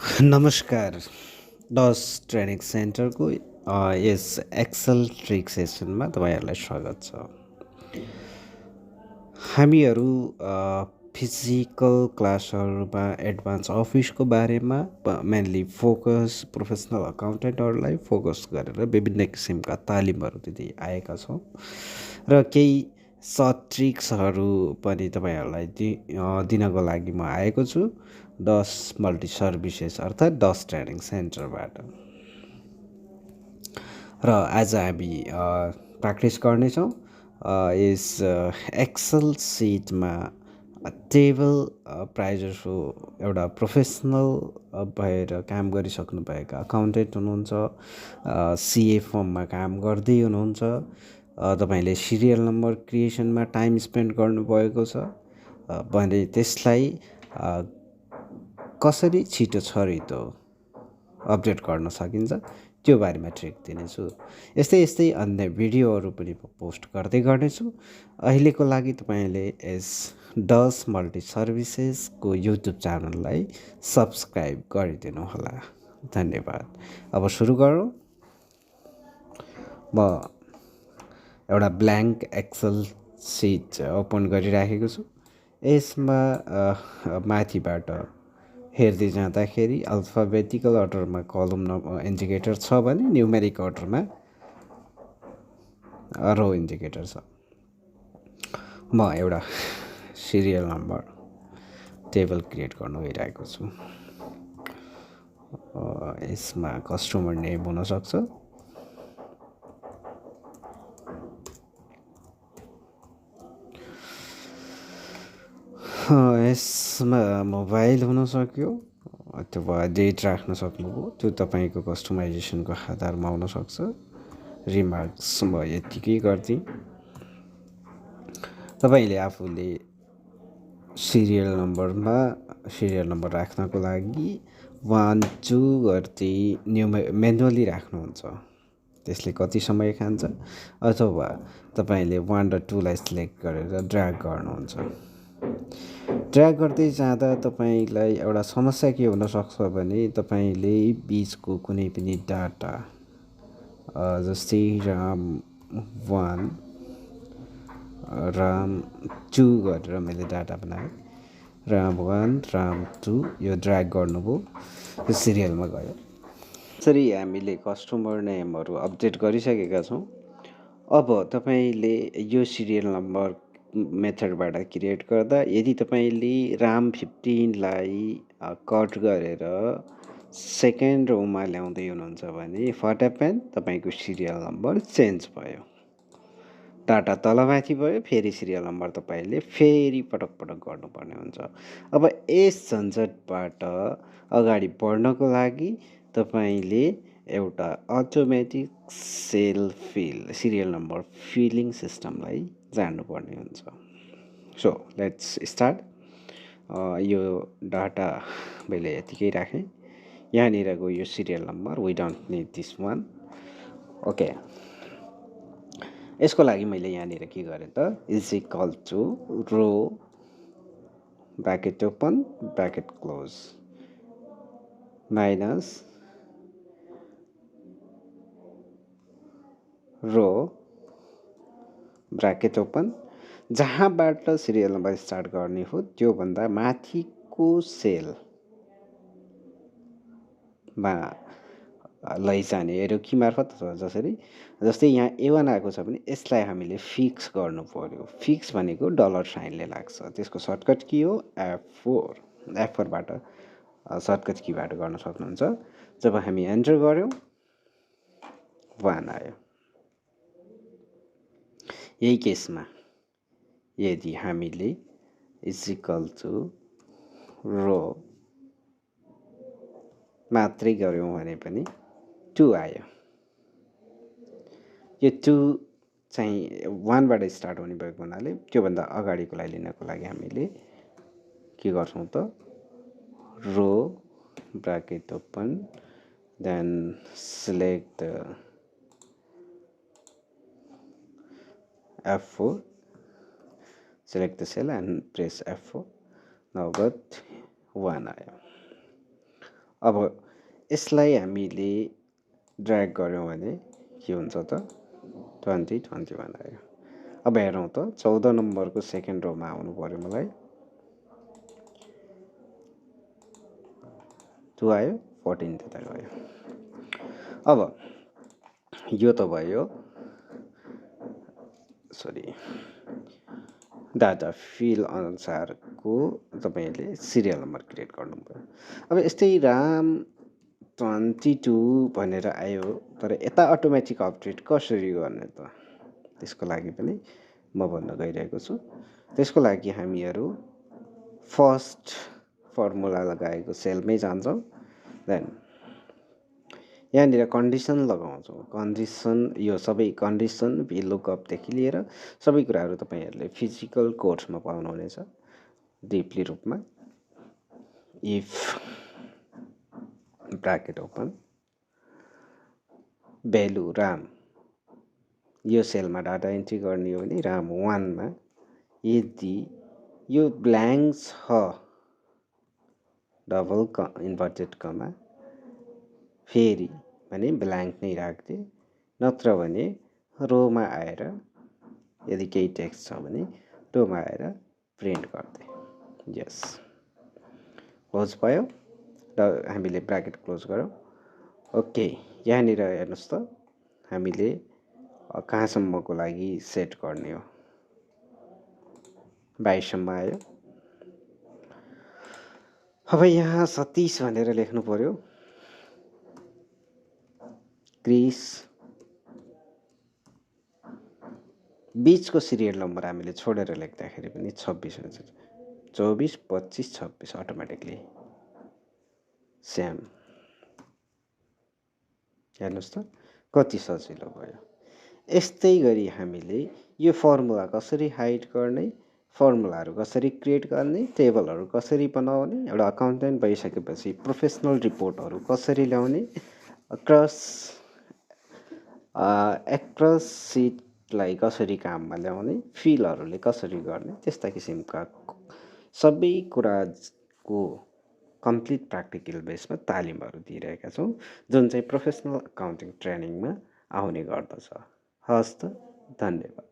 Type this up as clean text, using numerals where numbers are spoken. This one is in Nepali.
नमस्कार डस ट्रेनिङ सेन्टरको यस एक्सेल ट्रिक सेसनमा तपाईँहरूलाई स्वागत छ। हामीहरू फिजिकल क्लासहरूमा एडभान्स अफिसको बारेमा मेनली फोकस प्रोफेसनल अकाउन्टेन्टहरूलाई फोकस गरेर विभिन्न किसिमका तालिमहरू दिँदै आएका छौँ र केही सर्ट ट्रिक्सहरू पनि तपाईँहरूलाई दिनको लागि म आएको छु डस मल्टी सर्भिसेस अर्थात् डस ट्रेनिङ सेन्टरबाट। र आज हामी प्र्याक्टिस गर्नेछौँ यस एक्सेल सिटमा टेबल प्रायः जसो एउटा प्रोफेसनल भएर काम गरिसक्नुभएका अकाउन्टेन्ट हुनुहुन्छ, सिए फर्ममा काम गर्दै हुनुहुन्छ, तपाईँले सिरियल नम्बर क्रिएसनमा टाइम स्पेन्ड गर्नुभएको छ भने त्यसलाई कसरी छिटो छरितो अपडेट गर्न सकिन्छ त्यो बारेमा ट्रिक दिनेछु। यस्तै यस्तै अन्य भिडियोहरू पनि पोस्ट गर्दै गर्नेछु। अहिलेको लागि तपाईँले यस डस मल्टी सर्भिसेसको युट्युब च्यानललाई सब्सक्राइब गरिदिनु होला। धन्यवाद। अब सुरु गरौँ। म एउटा ब्ल्याङ्क एक्सेल सिट ओपन गरिराखेको छु। यसमा माथिबाट हेर्दै जाँदाखेरि अल्फाबेटिकल अर्डरमा कलम इन्डिकेटर छ भने न्युमेरिक अर्डरमा रो इन्डिकेटर छ। म एउटा सिरियल नम्बर टेबल क्रिएट गर्न गइरहेको छु। यसमा कस्टमर नेम हुनसक्छ, यसमा मोबाइल हुन सक्यो अथवा डेट राख्न सक्नुभयो, त्यो तपाईँको कस्टमाइजेसनको आधारमा हुनसक्छ। रिमार्क्स म यत्तिकै गर्दै तपाईँले आफूले सिरियल नम्बर राख्नको लागि 1 2 गर्दै म्यानुअली राख्नुहुन्छ, त्यसले कति समय खान्छ, अथवा तपाईँले 1 र 2 लाई सिलेक्ट गरेर ड्र्याग गर्नुहुन्छ। ड्र्याग गर्दै जाँदा तपाईँलाई एउटा समस्या के हुनसक्छ भने तपाईँले बिचको कुनै पनि डाटा जस्तै राम 1 राम 2 गरेर मैले डाटा बनाएँ, राम 1 राम 2 यो ड्र्याग गर्नुभयो, यो सिरियलमा गयो। यसरी हामीले कस्टमर नेमहरू अपडेट गरिसकेका छौँ। अब तपाईँले यो सिरियल नम्बर मेथडबाट क्रिएट गर्दा यदि तपाईँले राम 15 लाई कट गरेर सेकेन्ड रोमा ल्याउँदै हुनुहुन्छ भने फटाफट तपाईँको सिरियल नम्बर चेन्ज भयो, डाटा तलमाथि भयो, फेरि सिरियल नम्बर तपाईँले फेरि पटक पटक गर्नुपर्ने हुन्छ। अब यस झन्झटबाट अगाडि बढ्नको लागि तपाईँले एउटा अटोमेटिक सिरियल नम्बर फिलिङ सिस्टमलाई जान्नुपर्ने हुन्छ। So let's start. यो डाटा मैले यतिकै राखेँ, यहाँनिरको यो serial number we don't need this one. Okay, यसको लागि मैले यहाँनिर के गरेँ त, is equal to row bracket open bracket close minus row bracket open, जहाँबाट सिरियल नम्बर स्टार्ट गर्ने हो त्योभन्दा माथिको सेलमा लैजाने एरो की मार्फत अथवा जस्तै यहाँ A1 आएको छ भने यसलाई हामीले फिक्स गर्नु पर्यो। फिक्स भनेको डलर साइनले लाग्छ, त्यसको सर्टकट की हो F4। F4बाट सर्टकट कीबाट गर्न सक्नुहुन्छ। जब हामी एन्टर गऱ्यौँ 1 आयो। यही केसमा यदि हामीले इज इक्वल टु रो मात्रै गऱ्यौँ भने पनि 2 आयो। यो 2 चाहिँ 1 बाट स्टार्ट हुने भएको हुनाले त्योभन्दा अगाडिकोलाई लिनको लागि हामीले के गर्छौँ त, row bracket open then select F4, select the cell and press F4. Now got 1 आयो। अब यसलाई हामीले ड्र्याग गऱ्यौँ भने के हुन्छ त 2021 आयो। अब हेरौँ त 14 नम्बरको सेकेन्ड रोमा आउनु पर्यो मलाई। 2 आयो, 14 त्यता गयो। अब यो त भयो डाटा फिल अनुसारको तपाईँले सिरियल नम्बर क्रिएट गर्नुभयो। अब यस्तै राम 22 भनेर आयो, तर यता अटोमेटिक अपडेट कसरी गर्ने त? त्यसको लागि पनि म भन्न गइरहेको छु। त्यसको लागि हामीहरू फर्स्ट फर्मुला लगाएको सेलमै जान्छौँ। देन यहाँनिर कन्डिसन लगाउँछौँ। कन्डिसन, यो सबै कन्डिसन लुकअपदेखि लिएर सबै कुराहरू तपाईँहरूले फिजिकल कोर्समा पाउनुहुनेछ डिपली रूपमा। If bracket open value Ram, यो सेलमा डाटा इन्ट्री गर्ने हो भने राम 1 मा यदि यो ब्ल्याङ्क छ डबल इन्भर्टेड कमा फेरि भने ब्ल्याङ्क नै राख्थे, नत्र भने रोमा आएर यदि केही टेक्स्ट छ भने रोमा आएर प्रिन्ट गर्थे। यस, क्लोज भयो र हामीले ब्राकेट क्लोज गरौँ। ओके, यहाँनिर हेर्नुहोस् त हामीले कहाँसम्मको लागि सेट गर्ने हो। 22 सम्म आयो। अब यहाँ 37 भनेर लेख्नु पर्यो। क्रिस बीचको सिरियल नम्बर हामीले छोडेर लेख्दाखेरि पनि 26 हुन्छ। 24, 25, 26 अटोमेटिकली सेम। हेर्नुहोस् त कति सजिलो भयो। यस्तै गरी हामीले यो फर्मुला कसरी हाइड गर्ने, फर्मुलाहरू कसरी क्रिएट गर्ने, टेबलहरू कसरी बनाउने, एउटा अकाउन्टेन्ट भइसकेपछि प्रोफेसनल रिपोर्टहरू कसरी ल्याउने, अक्रस सिटलाई कसरी काममा ल्याउने, फिलहरूले कसरी गर्ने, त्यस्ता किसिमका सबै कुराको कम्प्लिट प्र्याक्टिकल बेसमा तालिमहरू दिइरहेका छौँ, जुन चाहिँ प्रोफेसनल अकाउन्टिङ ट्रेनिङमा आउने गर्दछ। हवस् त, धन्यवाद।